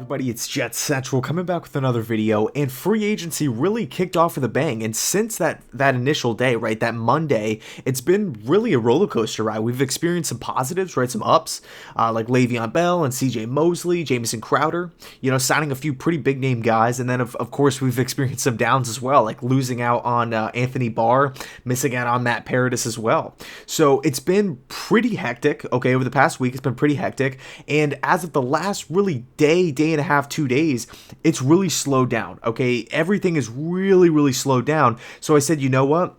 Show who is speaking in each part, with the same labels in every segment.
Speaker 1: everybody, it's JetsCentral coming back with another video, and free agency really kicked off with a bang. And since that initial day, right, that Monday, it's been really a roller coaster ride. We've experienced some positives, right, some ups, like Le'Veon Bell and CJ Mosley, Jamison Crowder, signing a few pretty big name guys, and then of course we've experienced some downs as well, like losing out on Anthony Barr, missing out on Matt Paradis as well. So it's been pretty hectic. Okay, over the past week, it's been pretty hectic, and as of the last really day and a half, 2 days, it's really slowed down. Okay, everything is really slowed down. So I said, you know what?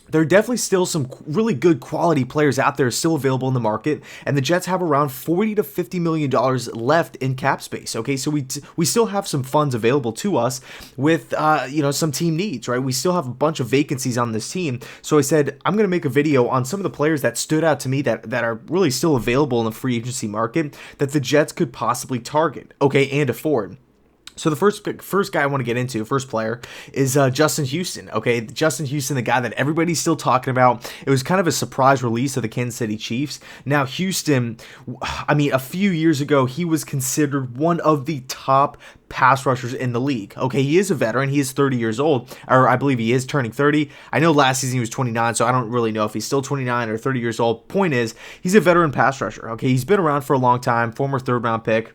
Speaker 1: There are definitely still some really good quality players out there still available in the market, and the Jets have around $40 to $50 million left in cap space. Okay, so we still have some funds available to us with some team needs, right? We still have a bunch of vacancies on this team. So I said I'm going to make a video on some of the players that stood out to me that are really still available in the free agency market that the Jets could possibly target, okay, and afford. So the first guy I want to get into, first player, is Justin Houston. Okay, Justin Houston, the guy that everybody's still talking about. It was kind of a surprise release of the Kansas City Chiefs. Now Houston, I mean, a few years ago, he was considered one of the top pass rushers in the league. Okay, he is a veteran. He is 30 years old, or I believe he is turning 30. I know last season he was 29, so I don't really know if he's still 29 or 30 years old. Point is, he's a veteran pass rusher. Okay, he's been around for a long time, former third-round pick.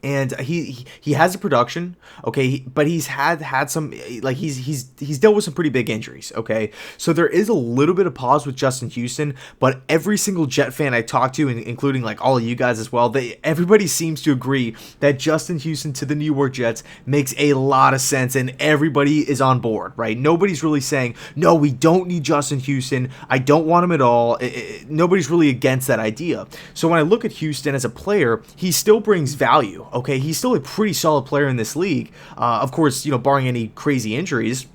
Speaker 1: And he has a production, okay, but he's had some, like, he's dealt with some pretty big injuries, okay, so there is a little bit of pause with Justin Houston, but every single Jet fan I talk to, including like all of you guys as well, everybody seems to agree that Justin Houston to the New York Jets makes a lot of sense, and everybody is on board, right? Nobody's really saying, no, we don't need Justin Houston, I don't want him at all. Nobody's really against that idea. So when I look at Houston as a player, he still brings value. Okay, he's still a pretty solid player in this league. Of course, barring any crazy injuries.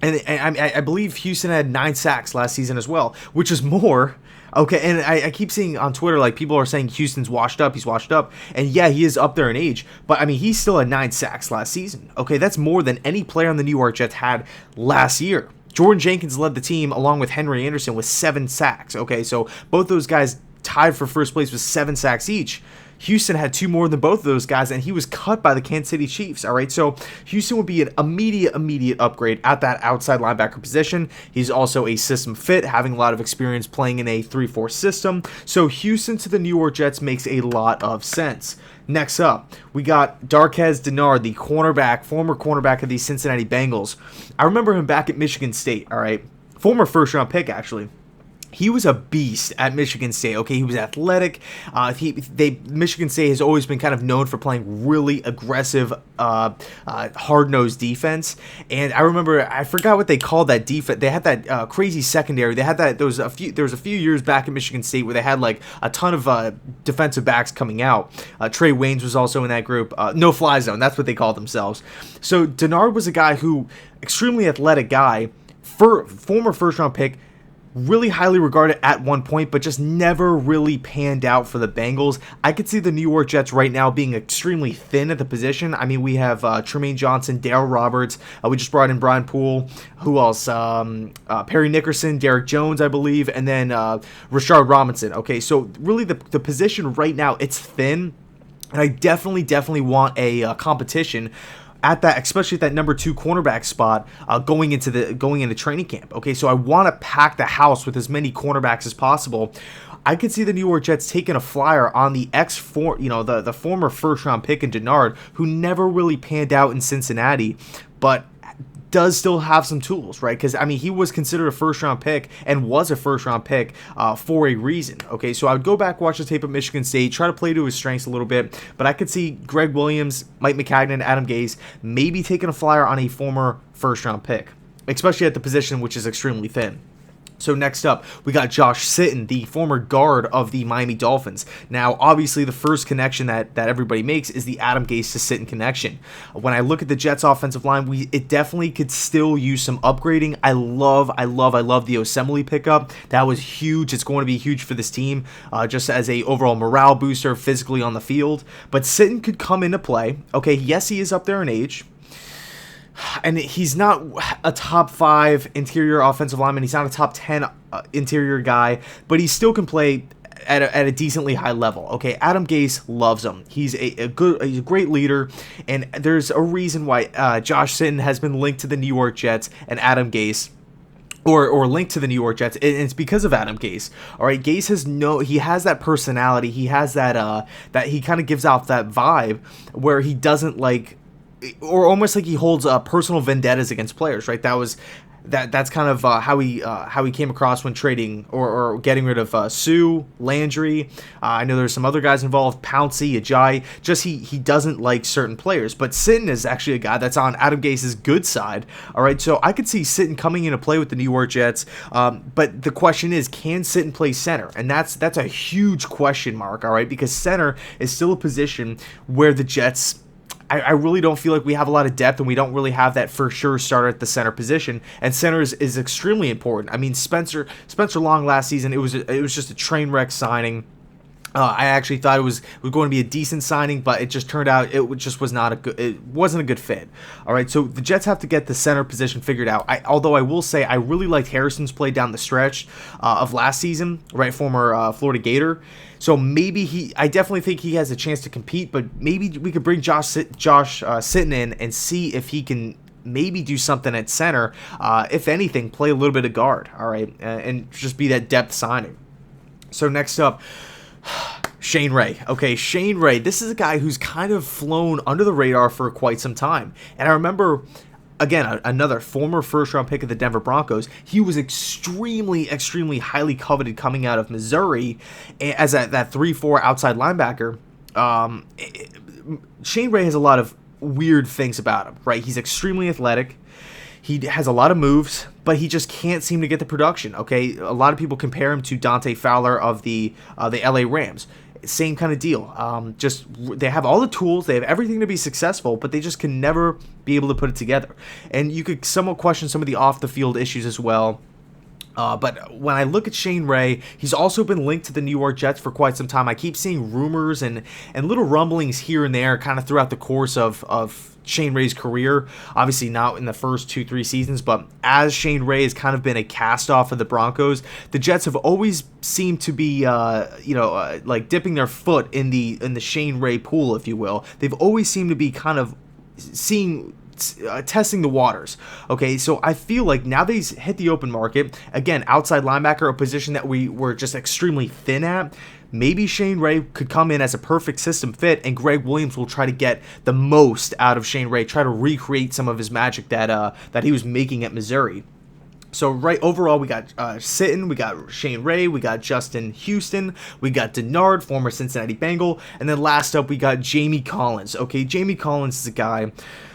Speaker 1: And I believe Houston had 9 sacks last season as well, which is more. Okay, and I keep seeing on Twitter, like, people are saying Houston's washed up, he's washed up. And yeah, he is up there in age, but I mean, he still had 9 sacks last season. Okay, that's more than any player on the New York Jets had last year. Jordan Jenkins led the team along with Henry Anderson with 7 sacks. Okay, so both those guys tied for first place with 7 sacks each. Houston had 2 more than both of those guys, and he was cut by the Kansas City Chiefs, all right? So Houston would be an immediate upgrade at that outside linebacker position. He's also a system fit, having a lot of experience playing in a 3-4 system. So Houston to the New York Jets makes a lot of sense. Next up, we got Darqueze Denard, the former cornerback of the Cincinnati Bengals. I remember him back at Michigan State, all right? Former first-round pick, actually. He was a beast at Michigan State. Okay, he was athletic. Michigan State has always been kind of known for playing really aggressive, hard-nosed defense. And I remember, I forgot what they called that defense. They had that crazy secondary. They had that. There was a few years back at Michigan State where they had like a ton of defensive backs coming out. Trey Waynes was also in that group. No fly zone. That's what they called themselves. So Denard was a guy who, extremely athletic guy, former first-round pick. Really highly regarded at one point, but just never really panned out for the Bengals. I could see the New York Jets right now being extremely thin at the position. I mean, we have Tremaine Johnson, Darryl Roberts. We just brought in Brian Poole. Who else? Perry Nickerson, Derek Jones, I believe, and then Denard Robinson. Okay, so really the position right now, it's thin, and I definitely want a competition at that, especially at that number 2 cornerback spot, going into training camp. Okay, so I want to pack the house with as many cornerbacks as possible. I could see the New York Jets taking a flyer on the the former first-round pick in Denard, who never really panned out in Cincinnati, but does still have some tools, right? Because, I mean, he was considered a first-round pick and was a first-round pick for a reason, okay? So I would go back, watch the tape at Michigan State, try to play to his strengths a little bit, but I could see Greg Williams, Mike McCagnon, Adam Gase maybe taking a flyer on a former first-round pick, especially at the position, which is extremely thin. So next up, we got Josh Sitton, the former guard of the Miami Dolphins. Now, obviously, the first connection that everybody makes is the Adam Gase to Sitton connection. When I look at the Jets' offensive line, it definitely could still use some upgrading. I love the Osemele pickup. That was huge. It's going to be huge for this team, just as a overall morale booster physically on the field. But Sitton could come into play. Okay, yes, he is up there in age. And he's not a top 5 interior offensive lineman. He's not a top 10 interior guy, but he still can play at a decently high level. Okay, Adam Gase loves him. He's a great leader, and there's a reason why Josh Sitton has been linked to the New York Jets and Adam Gase. Or linked to the New York Jets, and it's because of Adam Gase. All right, Gase he has that personality. He has that that he kind of gives off that vibe where he doesn't like, or almost like he holds personal vendettas against players. Right, that's kind of how he came across when trading or getting rid of Sue, Landry. I know there's some other guys involved, Pouncey, Ajayi. Just he doesn't like certain players. But Sitton is actually a guy that's on Adam Gase's good side. All right, so I could see Sitton coming into play with the New York Jets. But the question is, can Sitton play center? And that's a huge question mark. All right, because center is still a position where the Jets, I really don't feel like we have a lot of depth, and we don't really have that for sure starter at the center position. And center is extremely important. I mean, Spencer Long last season, it was just a train wreck signing. I actually thought it was going to be a decent signing, but it just turned out it wasn't a good fit. All right, so the Jets have to get the center position figured out. Although I will say I really liked Harrison's play down the stretch of last season, right? Former Florida Gator. So maybe I definitely think he has a chance to compete, but maybe we could bring Josh Sitton in and see if he can maybe do something at center. If anything, play a little bit of guard, all right, and just be that depth signing. So next up, Shane Ray. Okay, Shane Ray. This is a guy who's kind of flown under the radar for quite some time. And I remember, again, another former first-round pick of the Denver Broncos. He was extremely, extremely highly coveted coming out of Missouri as that 3-4 outside linebacker. Shane Ray has a lot of weird things about him, right? He's extremely athletic. He has a lot of moves, but he just can't seem to get the production, okay? A lot of people compare him to Dante Fowler of the LA Rams. Same kind of deal. They have all the tools, they have everything to be successful, but they just can never be able to put it together. And you could somewhat question some of the off-the-field issues as well. But when I look at Shane Ray, he's also been linked to the New York Jets for quite some time. I keep seeing rumors and little rumblings here and there kind of throughout the course of Shane Ray's career. Obviously not in the first 2-3 seasons, but as Shane Ray has kind of been a cast-off of the Broncos, the Jets have always seemed to be, like dipping their foot in the Shane Ray pool, if you will. They've always seemed to be kind of testing the waters. Okay, so I feel like now that he's hit the open market, again, outside linebacker, a position that we were just extremely thin at, maybe Shane Ray could come in as a perfect system fit, and Greg Williams will try to get the most out of Shane Ray, try to recreate some of his magic that he was making at Missouri. So overall, we got Sitton, we got Shane Ray, we got Justin Houston, we got Denard, former Cincinnati Bengal, and then last up we got Jamie Collins. Okay, Jamie Collins is a guy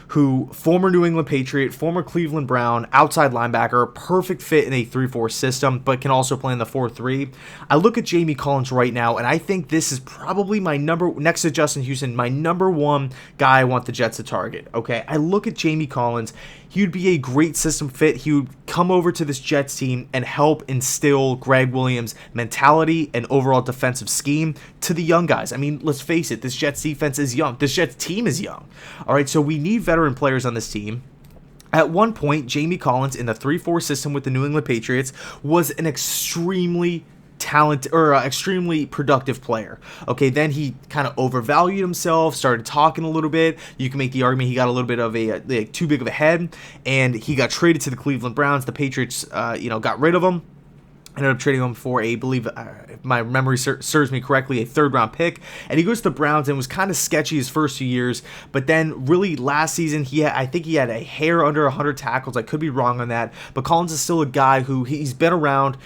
Speaker 1: who, former New England Patriot, former Cleveland Brown, outside linebacker, perfect fit in a 3-4 system, but can also play in the 4-3. I look at Jamie Collins right now, and I think this is probably next to Justin Houston, my number one guy I want the Jets to target. Okay, I look at Jamie Collins. He would be a great system fit. He would come over to this Jets team and help instill Greg Williams' mentality and overall defensive scheme to the young guys. I mean, let's face it, this Jets defense is young. This Jets team is young. All right, so we need veteran players on this team. At one point, Jamie Collins in the 3-4 system with the New England Patriots was an extremely extremely productive player. Okay, then he kind of overvalued himself, started talking a little bit. You can make the argument he got a little bit of too big of a head, and he got traded to the Cleveland Browns. The Patriots, got rid of him. Ended up trading him for I believe, if my memory serves me correctly, a 3rd-round pick. And he goes to the Browns and was kind of sketchy his first 2 years. But then really last season, I think he had a hair under 100 tackles. I could be wrong on that. But Collins is still a guy who he's been around.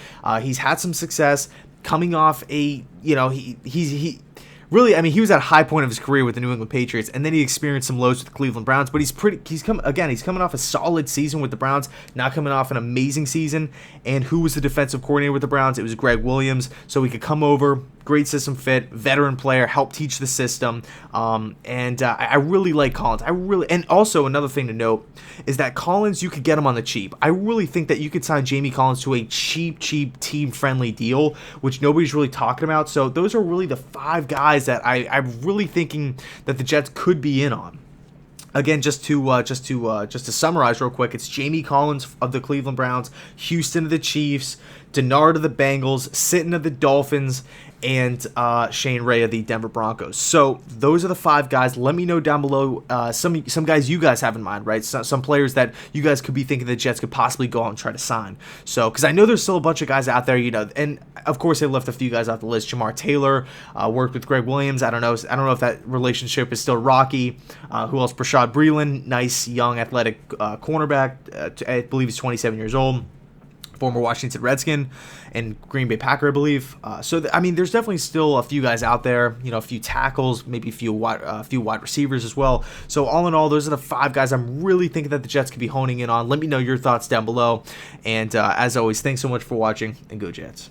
Speaker 1: He's had some success coming off he really, I mean, he was at a high point of his career with the New England Patriots, and then he experienced some lows with the Cleveland Browns, but he's coming off a solid season with the Browns, not coming off an amazing season. And who was the defensive coordinator with the Browns? It was Greg Williams, so he could come over, great system fit, veteran player, help teach the system, and I really like Collins. And also another thing to note is that Collins, you could get him on the cheap. I really think that you could sign Jamie Collins to a cheap team-friendly deal, which nobody's really talking about. So those are really the 5 guys that I'm really thinking that the Jets could be in on. Again, just to summarize real quick, it's Jamie Collins of the Cleveland Browns, Houston of the Chiefs, Denard of the Bengals, Sitton of the Dolphins, and Shane Ray of the Denver Broncos. So those are the 5 guys. Let me know down below some guys you guys have in mind, right? Some players that you guys could be thinking the Jets could possibly go out and try to sign. So, because I know there's still a bunch of guys out there, and of course they left a few guys off the list. Jamar Taylor worked with Greg Williams. I don't know if that relationship is still rocky. Who else? Prashad Breeland, nice young athletic cornerback. I believe he's 27 years old. Former Washington Redskin and Green Bay Packer, I believe. I mean, there's definitely still a few guys out there, a few tackles, maybe a few wide receivers as well. So all in all, those are the 5 guys I'm really thinking that the Jets could be honing in on. Let me know your thoughts down below. And as always, thanks so much for watching, and go Jets.